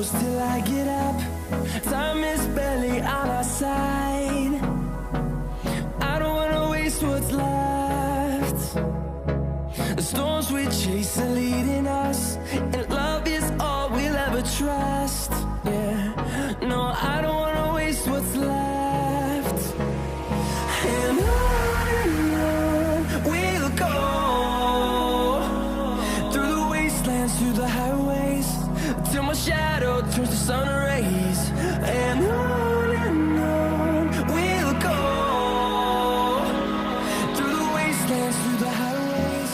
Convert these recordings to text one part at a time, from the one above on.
close till I get up. Time is barely on our side. I don't wanna waste what's left. The storms we chase are leading us, and love is all we'll ever trust. Yeah, no, I don't wanna waste what's left. And on we'll go, through the wastelands, through the highways, till my shadow turns to sun rays. And on we'll go, through the wastelands, through the highways,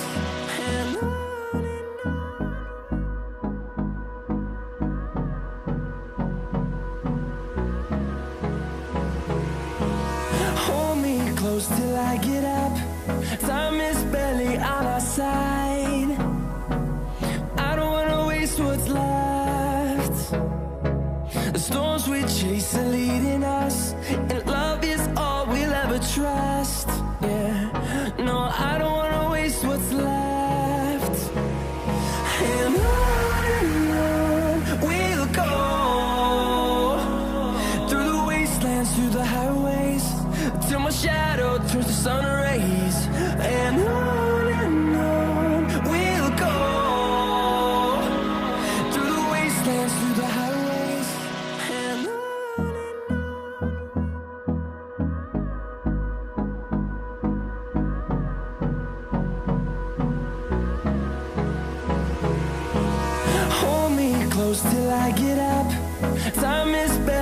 and on. Hold me close till I get up. Time is barely on our side. I don't wanna waste what's left. The storms we chase are leading us, and love is all we'll ever trust. Yeah, no, I don't wanna waste what's left. And on we'll go, through the wastelands, through the highways, till my shadow turns to sun rays. And on we'll go, through the wastelands, through the highways, and on. Hold me close till I get up. Time is barely